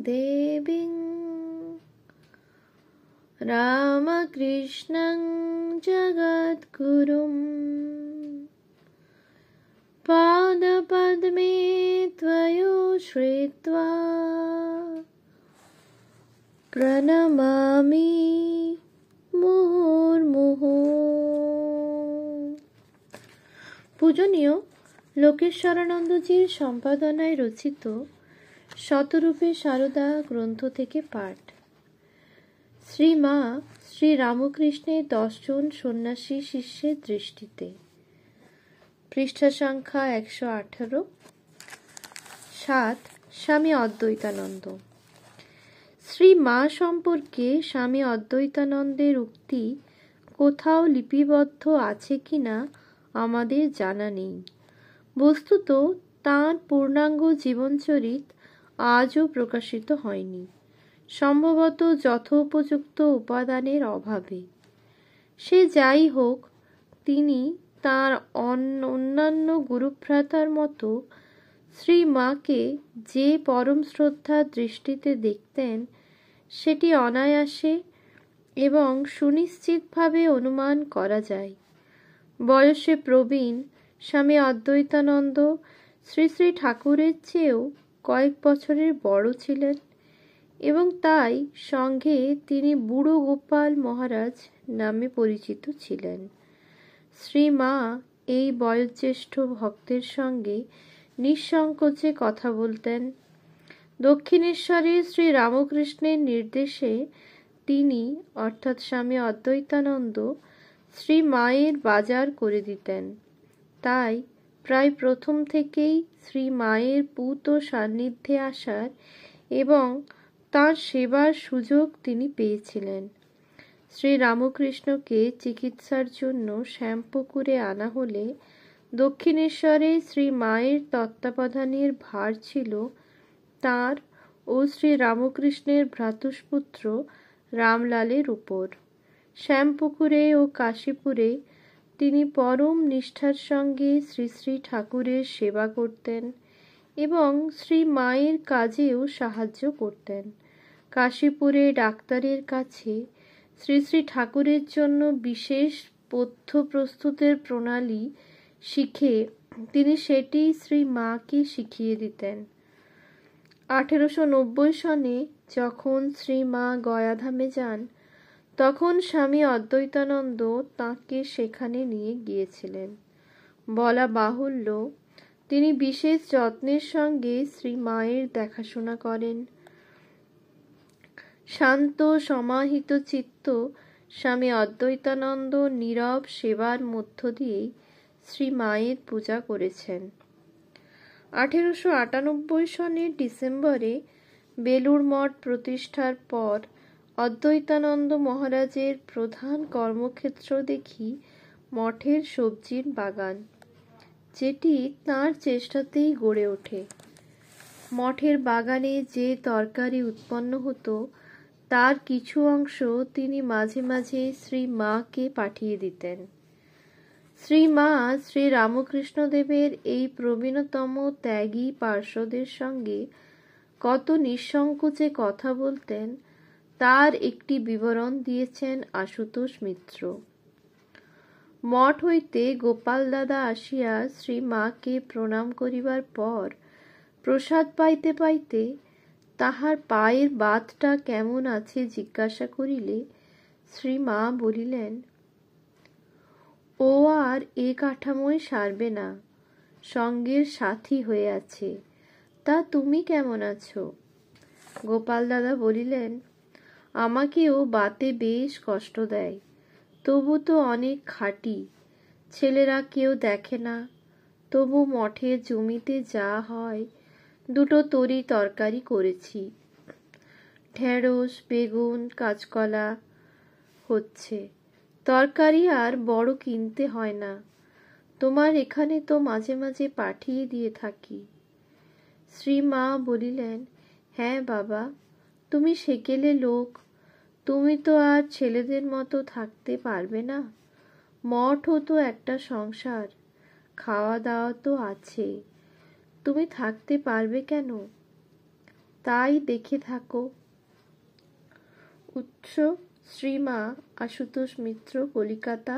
দেবীং রামকৃষ্ণং জগদ্গুরুম পাদপদ্মে ত্বয়োশ্রিত্বা প্রণমামি মুহুর্মুহু। পূজনীয় লোকেশ্বরানন্দজির সম্পাদনায় রচিত শতরূপে সারদা গ্রন্থ থেকে পাঠ। শ্রীমা শ্রী রামকৃষ্ণের 10 জন সন্ন্যাসী শিষ্যের দৃষ্টিতে, পৃষ্ঠা সংখ্যা 118। 7. স্বামী অদ্বৈতানন্দ। শ্রী মা সম্পর্কে স্বামী অদ্বৈতানন্দের উক্তি কোথাও লিপিবদ্ধ আছে কিনা আমাদের জানা নেই। বস্তুত তাঁর পূর্ণাঙ্গ জীবনচরিত আজও প্রকাশিত হয়নি, সম্ভবত যথোপযুক্ত উপাদানের অভাবে। সে যাই হোক, তিনি তাঁর অন্যান্য গুরুভ্রাতার মতো শ্রী মাকে যে পরম শ্রদ্ধার দৃষ্টিতে দেখতেন, সেটি অনায়াসে এবং সুনিশ্চিতভাবে অনুমান করা যায়। বয়সে প্রবীণ স্বামী অদ্বৈতানন্দ শ্রী শ্রী ঠাকুরের চেয়েও কয়েক বছরের বড় ছিলেন এবং তাই সঙ্গে তিনি বুড়ো গোপাল মহারাজ নামে পরিচিত ছিলেন। শ্রী মা এই বয়োজ্যেষ্ঠ ভক্তের সঙ্গে নিঃসংকোচে কথা বলতেন। দক্ষিণেশ্বরে শ্রী রামকৃষ্ণের নির্দেশে তিনি অর্থাৎ স্বামী অদ্বৈতানন্দ শ্রী মায়ের বাজার করে দিতেন। তাই প্রায় প্রথম থেকেই শ্রী মায়ের পূত সান্নিধ্যে আসার এবং তাঁর সেবার সুযোগ তিনি পেয়েছিলেন। শ্রী রামকৃষ্ণকে চিকিৎসার জন্য শ্যামপুকুরে আনা হলে দক্ষিণেশ্বরে শ্রী মায়ের তত্ত্বাবধানের ভার ছিল তাঁর ও শ্রী রামকৃষ্ণের ভ্রাতুষ্পুত্র রামলালের উপর। শ্যামপুকুরে ও কাশীপুরে তিনি পরম নিষ্ঠার সঙ্গে শ্রী শ্রী ঠাকুরের সেবা করতেন এবং শ্রী মায়ের কাজেও সাহায্য করতেন। কাশীপুরে ডাক্তারের কাছে শ্রী শ্রী ঠাকুরের জন্য বিশেষ পথ্য প্রস্তুতের প্রণালী শিখে তিনি সেটি শ্রী মাকে শিখিয়ে দিতেন। 1890 সনে যখন শ্রী মা গয়াধামে যান, তখন স্বামী অদ্বৈতানন্দ তাঁকে সেখানে নিয়ে গিয়েছিলেন। বলা বাহুল্য, তিনি বিশেষ যত্নের সঙ্গে শ্রী মায়ের দেখাশোনা করেন। শান্ত সমাহিত চিত্ত স্বামী অদ্বৈতানন্দ নীরব সেবার মধ্য দিয়েই শ্রী মায়ের পূজা করেছেন। 1898 সনের ডিসেম্বরে বেলুড় মঠ প্রতিষ্ঠার পর অদ্বৈতানন্দ মহারাজের প্রধান কর্মক্ষেত্র দেখি মঠের সবজির বাগান, যেটি তাঁর চেষ্টাতেই গড়ে ওঠে। মঠের বাগানে যে তরকারি উৎপন্ন হতো, তার কিছু অংশ তিনি মাঝে মাঝে শ্রী মাকে পাঠিয়ে দিতেন। শ্রী মা শ্রী রামকৃষ্ণদেবের এই প্রবীণতম ত্যাগী পার্ষদের সঙ্গে কত নিঃসংকোচে কথা বলতেন, তার একটি বিবরণ দিয়েছেন আশুতোষ মিত্র। মঠ হইতে গোপাল দাদা আসিয়া শ্রী মাকে প্রণাম করিবার পর প্রসাদ পাইতে পাইতে তাহার পায়ের বাতটা কেমন আছে জিজ্ঞাসা করিলে শ্রী মা বলিলেন, ও আর এ কাঠামোয় সারবে না, সঙ্গের সাথী হয়ে আছে। তা তুমি কেমন আছো? গোপাল দাদা বলিলেন, আমাকেও বাতে বেশ কষ্ট দেয়, তবু তো অনেক খাটি, ছেলেরা কেউ দেখে না, তবু মঠের জমিতে যা হয় দুটো তরি তরকারি করেছি, ঢেঁড়স বেগুন কাঁচকলা হচ্ছে, তরকারি আর বড় কিনতে হয় না। তোমার এখানে তো মাঝে মাঝে পাঠিয়ে দিয়ে থাকি। শ্রী মা বলিলেন, হ্যাঁ বাবা, তুমি সেকেলে লোক, তুমি তো আর ছেলেদের মতো থাকতে পারবে না। মঠও তো একটা সংসার, খাওয়া দাওয়া তো আছে, তুমি থাকতে পারবে কেন? তাই দেখে থাকো। উৎস শ্রীমা আশুতোষ মিত্র, কলিকাতা,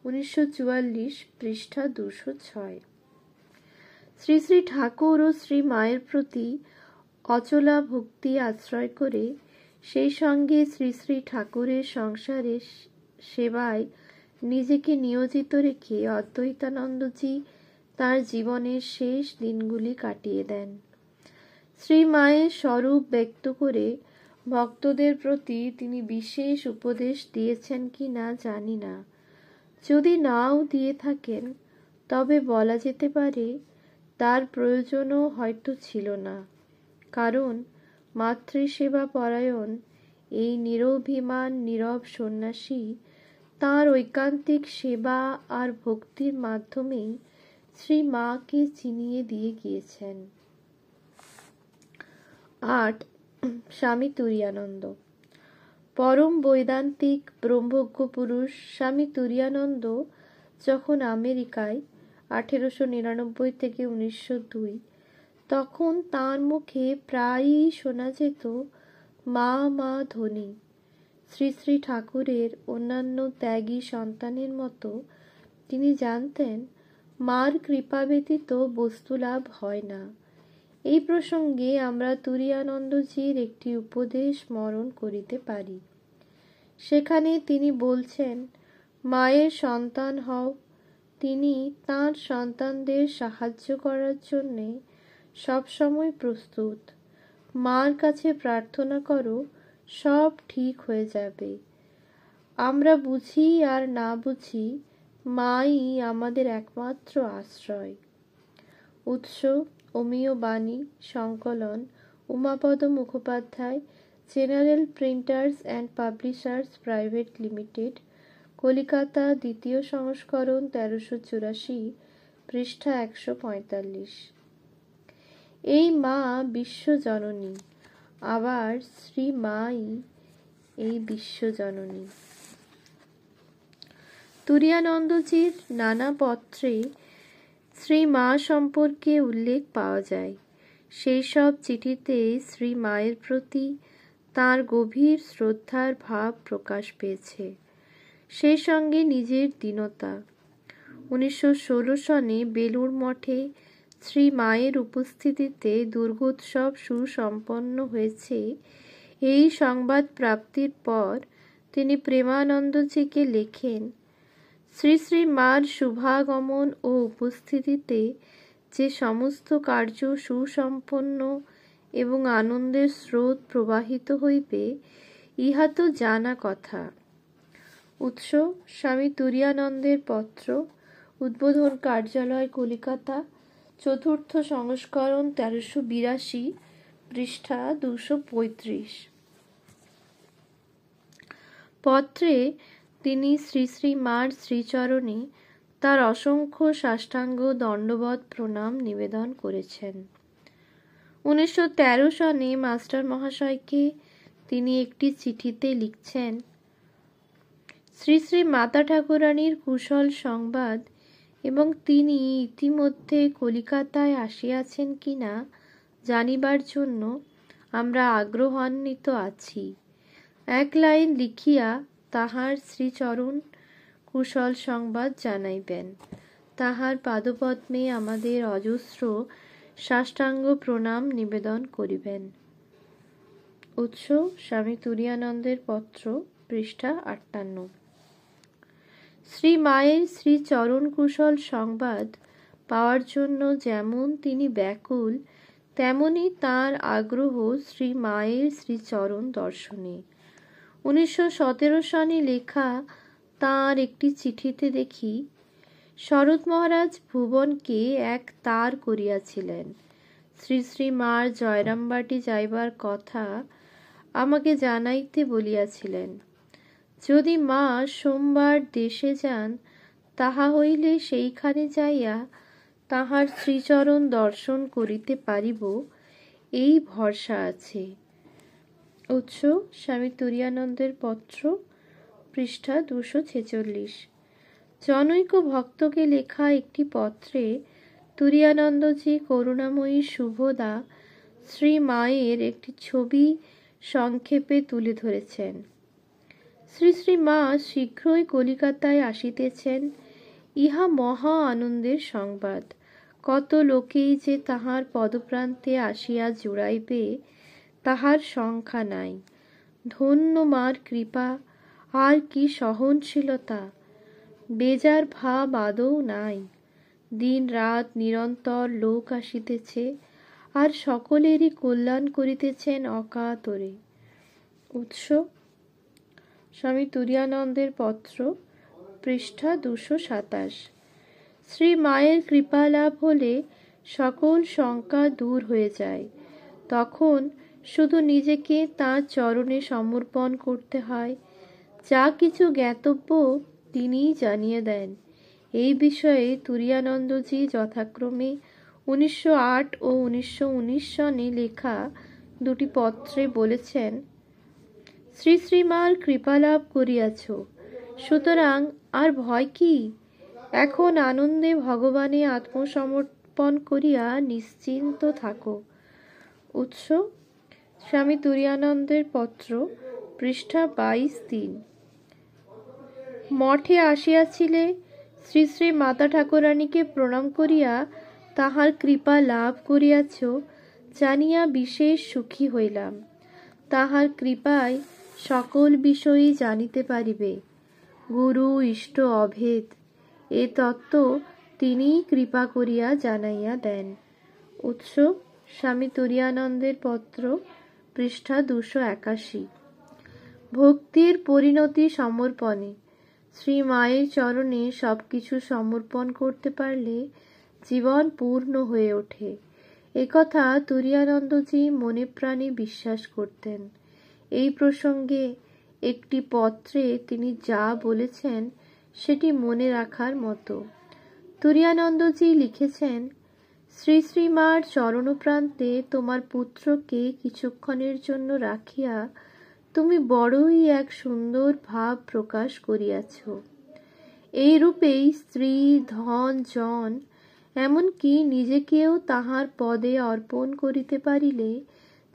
1944, পৃষ্ঠা 206। শ্রী শ্রী ঠাকুর ও শ্রী মায়ের প্রতি অচলা ভক্তি আশ্রয় করে, সেই সঙ্গে শ্রী শ্রী ঠাকুরের সংসারের সেবায় নিজেকে নিয়োজিত রেখে অদ্বৈতানন্দজি তাঁর জীবনের শেষ দিনগুলি কাটিয়ে দেন। শ্রী মায়ের স্বরূপ ব্যক্ত করে ভক্তদের প্রতি তিনি বিশেষ উপদেশ দিয়েছেন কি না জানি না। যদি নাও দিয়ে থাকেন, তবে বলা যেতে পারে তার প্রয়োজনও হয়তো ছিল না, কারণ মাতৃসেবা পরায়ণ এই নিরভিমান নীরব সন্ন্যাসী তাঁর ঐকান্তিক সেবা আর ভক্তির মাধ্যমেই শ্রী মাকে চিনিয়ে দিয়ে গিয়েছেন। 8. স্বামী তুরীয়ানন্দ। পরম বৈদান্তিক ব্রহ্মজ্ঞ পুরুষ স্বামী তুরীয়ানন্দ যখন আমেরিকায় 1899 থেকে 1902, তখন তাঁর মুখে প্রায়ই শোনা যেত মা মা ধ্বনি। শ্রী শ্রী ঠাকুরের অন্যান্য ত্যাগী সন্তানের মতো তিনি জানতেন মার কৃপা ব্যতীত বস্তুলাভ হয় না। এই প্রসঙ্গে আমরা তুরীয়ানন্দজির একটি উপদেশ স্মরণ করিতে পারি। সেখানে তিনি বলছেন, মায়ের সন্তান হও, তিনি তাঁর সন্তানদের সাহায্য করার জন্যে সবসময় প্রস্তুত। মার কাছে প্রার্থনা করো, সব ঠিক হয়ে যাবে। আমরা বুঝি আর না বুঝি, মাই আমাদের একমাত্র আশ্রয়। উৎস অমীয় বাণী, সংকলন Umapada Mukhopadhyay, general printers and publishers private limited, Calcutta, দ্বিতীয় সংস্করণ, 1384, পৃষ্ঠা 145। এই মা বিশ্বজননী, আবার শ্রী মাই এই বিশ্বজননী। তুরীয়ানন্দজির নানা পত্রে শ্রী মা সম্পর্কে উল্লেখ পাওয়া যায়। সেই সব চিঠিতে শ্রী মায়ের প্রতি তাঁর গভীর শ্রদ্ধার ভাব প্রকাশ পেয়েছে, সেই সঙ্গে নিজের দীনতা। 1916 সনে বেলুড় মঠে শ্রী মায়ের উপস্থিতিতে দুর্গোৎসব সুসম্পন্ন হয়েছে, এই সংবাদ প্রাপ্তির পর তিনি প্রেমানন্দজিকে লেখেন, শ্রী শ্রী মার শুভাগমন ও উপস্থিতিতে যে সমস্ত কার্য সুসম্পন্ন এবং আনন্দের স্রোত প্রবাহিত হইবে, ইহা তো জানা কথা। উৎস স্বামী তুরীয়ানন্দের পত্র, উদ্বোধন কার্যালয়, কলিকাতা, 4th সংস্করণ, 1382, পৃষ্ঠা 235। পত্রে তিনি শ্রী শ্রী মার শ্রীচরণে তার অসংখ্য সাষ্টাঙ্গ দণ্ডবৎ প্রণাম নিবেদন করেছেন। 1913 সনে মাস্টার মহাশয়কে তিনি একটি চিঠিতে লিখছেন, শ্রী শ্রী মাতা ঠাকুরানীর কুশল সংবাদ এবং তিনি ইতিমধ্যে কলিকাতায় আসিয়াছেন কিনা জানিবার জন্য আমরা আগ্রহান্বিত আছি। এক লাইন লিখিয়া তাহার শ্রীচরণ কুশল সংবাদ জানাইবেন। তাহার পাদপদ্মে আমাদের অজস্র সাষ্টাঙ্গ প্রণাম নিবেদন করিবেন। উৎস স্বামী তুরীয়ানন্দের পত্র, পৃষ্ঠা 58। শ্রী মায়ের শ্রীচরণ কুশল সংবাদ পাওয়ার জন্য যেমন তিনি ব্যাকুল, তেমনি তাঁর আগ্রহ শ্রী মায়ের শ্রীচরণ দর্শনে। 1917 সনে লেখা তাঁর একটি চিঠিতে দেখি, শরৎ মহারাজ ভুবনকে এক তার করিয়াছিলেন। শ্রী শ্রী মার জয়রামবাটি যাইবার কথা আমাকে জানাইতে বলিয়াছিলেন। যদি মা সোমবার দেশে যান, তাহা হইলে সেইখানে যাইয়া তাহার শ্রীচরণ দর্শন করিতে পারিব, এই ভরসা আছে। উৎস স্বামী তুরীয়ানন্দের পত্র, পৃষ্ঠা 246। জনৈক ভক্তকে লেখা একটি পত্রে তুরীয়ানন্দজি করুণাময়ী শুভদা শ্রী মায়ের একটি ছবি সংক্ষেপে তুলে ধরেছেন। শ্রী শ্রী মা শীঘ্রই কলিকাতায় আসিতেছেন, ইহা মহা আনন্দের সংবাদ। কত লোকেই যে তাহার পদপ্রান্তে আসিয়া জুড়াইবে, তাহার সংখ্যা নাই। ধন্য মার কৃপা, আর কি সহনশীলতা! বেজার ভাব আদৌ নাই। দিন রাত নিরন্তর লোক আসিতেছে, আর সকলেরই কল্যাণ করিতেছেন অকাতরে। উৎস: স্বামী তুরীয়ানন্দের পত্র, পৃষ্ঠা 227। শ্রী মায়ের কৃপা লাভ হলে সকল শঙ্কা দূর হয়ে যায়। তখন শুধু নিজেকে তাঁর চরণে সমর্পণ করতে হয়। যা কিছু জ্ঞাতব্য তিনিই জানিয়ে দেন। এই বিষয়ে তুরীয়ানন্দজি যথাক্রমে 1908 ও 1919 সনে লেখা দুটি পত্রে বলেছেন, শ্রী শ্রীমার কৃপালাভ করিয়াছ, সুতরাং আর ভয় কি? এখন আনন্দে ভগবানে আত্মসমর্পণ করিয়া নিশ্চিন্ত থাকো। উৎস: স্বামী তুরীয়ানন্দের পত্র, পৃষ্ঠা 22-3। মঠে আসিয়াছিলে, শ্রী শ্রী মাতা ঠাকুরানীকে প্রণাম করিয়া তাহার কৃপা লাভ করিয়াছ জানিয়া বিশেষ সুখী হইলাম। তাহার কৃপায় সকল বিষয়ই জানিতে পারিবে। গুরু ইষ্ট অভেদ, এ তত্ত্ব তিনিই কৃপা করিয়া জানাইয়া দেন। উৎস: স্বামী তুরীয়ানন্দের পত্র, পৃষ্ঠা 281। ভক্তির পরিণতি সমর্পণে। শ্রী মায়ের চরণে সবকিছু সমর্পণ করতে পারলে জীবন পূর্ণ হয়ে ওঠে, একথা তুরীয়ানন্দজি মনে প্রাণে বিশ্বাস করতেন। এই প্রসঙ্গে একটি পত্রে তিনি যা বলেছেন সেটি মনে রাখার মতো। তুরীয়ানন্দজি লিখেছেন, শ্রী শ্রী মার চরণপ্রান্তে তোমার পুত্রকে কিছুক্ষণের জন্য রাখিয়া তুমি বড়ই এক সুন্দর ভাব প্রকাশ করিয়াছ। এই রূপেই স্ত্রী, ধন, জন, এমনকি নিজেকেও তাহার পদে অর্পণ করিতে পারিলে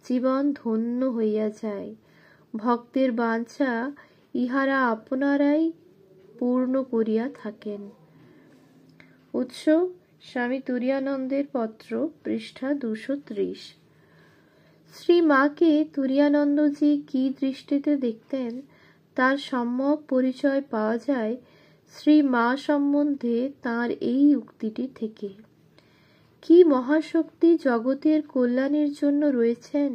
জীবন ধন্য হইয়া যায়। ভক্তের বাঞ্ছা ইহারা আপনারাই পূর্ণ করিয়া থাকেন। উৎস: স্বামী তুরীয়ানন্দের পত্র, পৃষ্ঠা 230। শ্রী মাকে তুরীয়ানন্দজি কি দৃষ্টিতে দেখতেন তার সম্যক পরিচয় পাওয়া যায় শ্রী মা সম্বন্ধে তাঁর এই উক্তিটি থেকে। কি মহাশক্তি জগতের কল্যাণের জন্য রয়েছেন!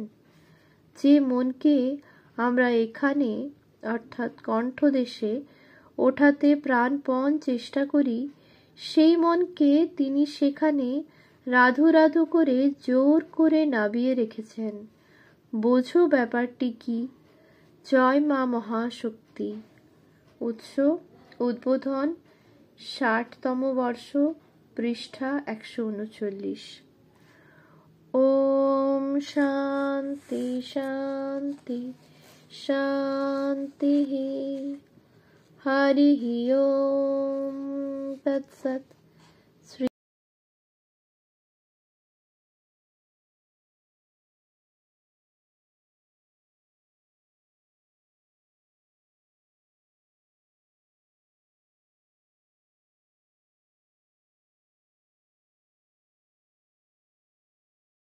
যে মনকে আমরা এখানে অর্থাৎ কণ্ঠদেশে ওঠাতে প্রাণপণ চেষ্টা করি, সেই মনকে তিনি সেখানে রাধু রাধু করে জোর করে নাবিয়ে রেখেছেন। বোঝো ব্যাপারটি কি! জয় মা মহাশক্তি। উৎস: উদ্বোধন, 60তম বর্ষ, পৃষ্ঠা 139। ওম শান্তি শান্তি শান্তি। হরি ওম তৎসৎ।